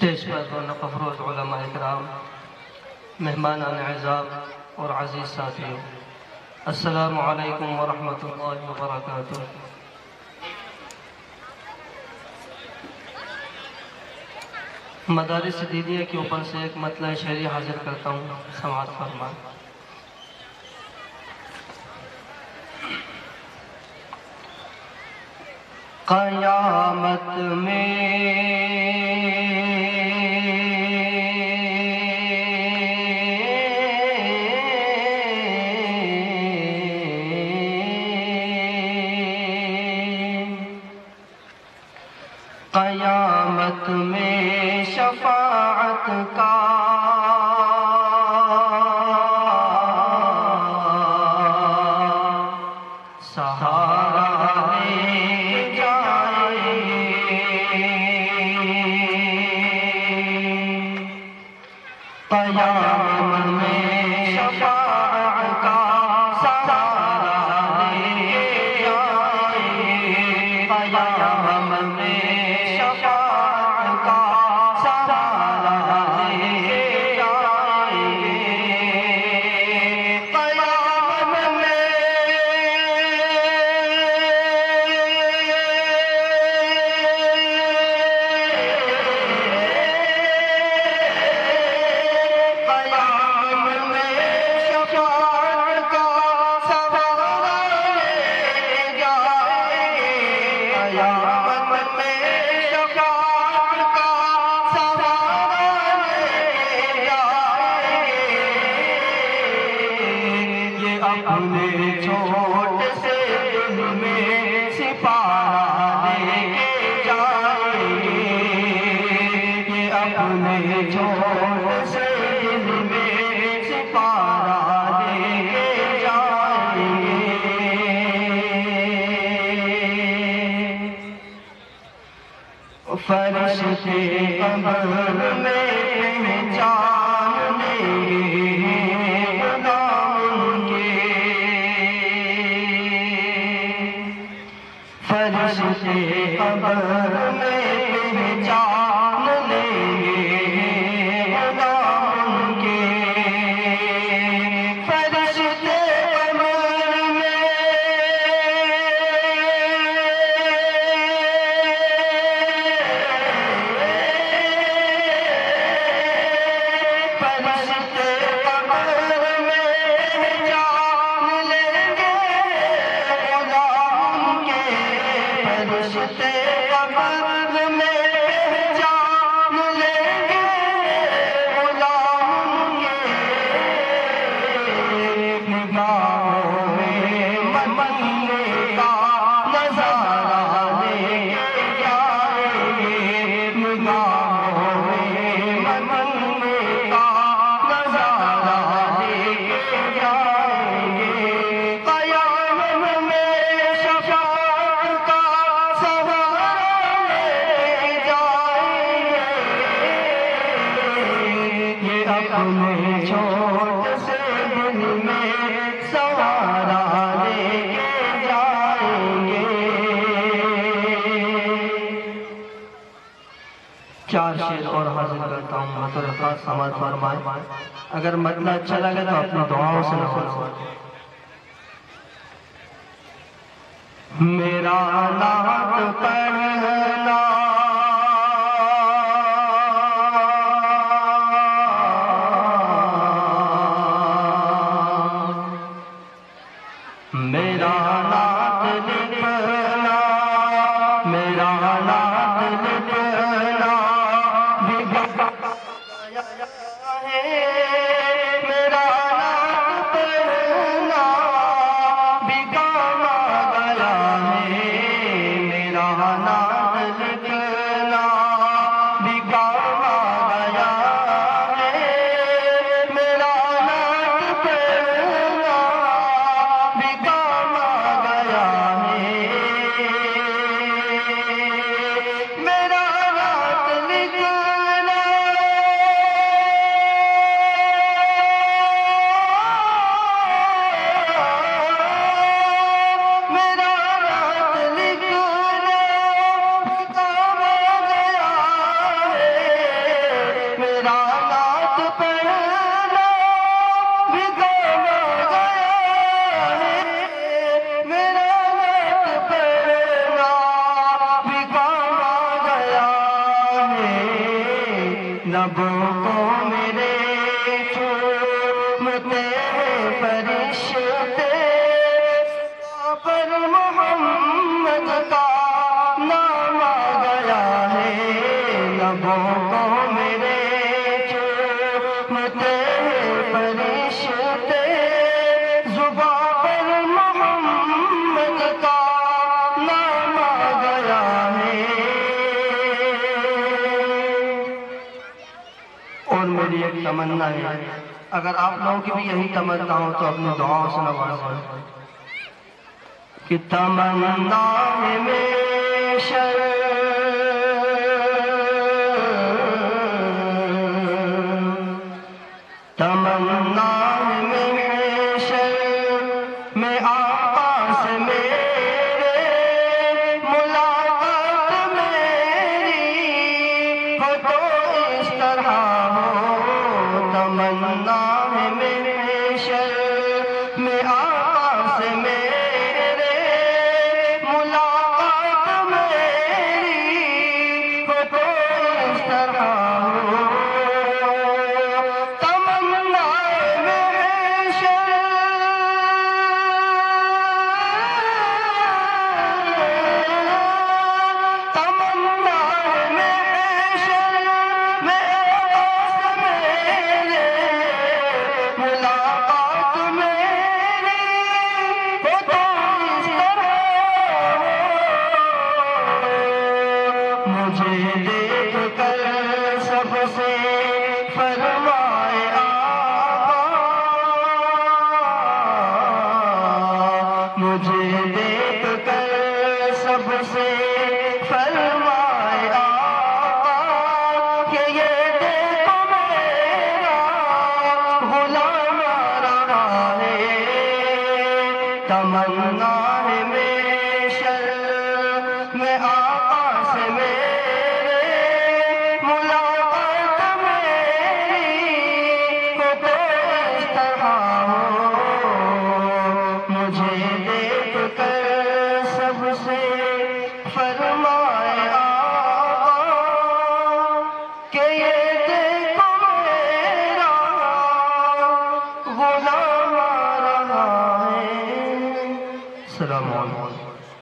Stage پر رونق افروز علماء اکرام، مہمانان اعزاز اور عزیز ساتھیوں، السلام علیکم ورحمۃ اللہ وبرکاتہ۔ مدارس دیدیہ کے اوپر سے ایک مطلع شعری حاضر کرتا ہوں، سماعت فرمائیں۔ قیامت میں قیامت میں شفاعت کا سہارا لے جائے، قیامت میں شفاعت کا سہارا لے جائے، قیامت میں اپنے چھوٹے سے دل میں سپارہ لے کے جائیں گے، یہ اپنے چھوٹے سے دل میں سپارہ لے کے جائیں گے۔ فرشتے قبر میں پہچان لیں گے فرشتے قبر میں پہچان لیں گے غلام کے، فرشتے قبر میں فرشتے قبر میں پہچان لیں گے غلام کے، فرشتے قبر میں پہچان لیں گے غلام کے، نگاہوں میں مدینے کا نظارہ لے کے جائیں گے، نگاہوں میں مدینے کا نظارہ لے کے جائیں گے، قیامت میں شفاعت کا سہارا لے جائیں گے، یہ اپنے چھوٹے سے دل میں سہارا لے کے جائیں گے۔ چار شعر اور حاضر کرتا ہوں، بطور خاص سماعت فرمائیں۔ اگر مطلع اچھا لگے تو اپنی دعاؤں سے نوازیں۔ میرا نعت پڑھنا میرا نعت لکھنا، میرا نعت لکھنا بھی گیا ہے، میرا نعت پڑھنا بھی گیا ہے، میرا نعت لکھنا بھی گیا ہے، میرا نعت پڑھنا بھی گیا ہے، میرا نعت لکھنا میرا نعت لکھنا بھی گیا ہے، لبوں کو میرے چومتے ہیں فرشتے، پر محمد کا نام آ گیا ہے، لبوں کو میرے چومتے ہیں فرشتے، زباں پر محمد کا نام آ گیا ہے۔ اور میری ایک تمنا ہے، اگر آپ لوگوں کی بھی یہی تمنا ہو تو اپنی دعاؤں سے نوازیں کہ تمنا ہے محشر تمنا ہے محشر میں آقا سے میرے ملاقات میری ہو تو اس طرح ہو، تمنا ہے محشر میں آقا سے میرے ملاقات میری ہو تو اس طرح ہو، تمنا ہے محشر تمنا ہے محشر میں آقا سے میرے ملاقات میری ہو تو اس طرح ہو، مجھے دیکھ کر سب سے فرق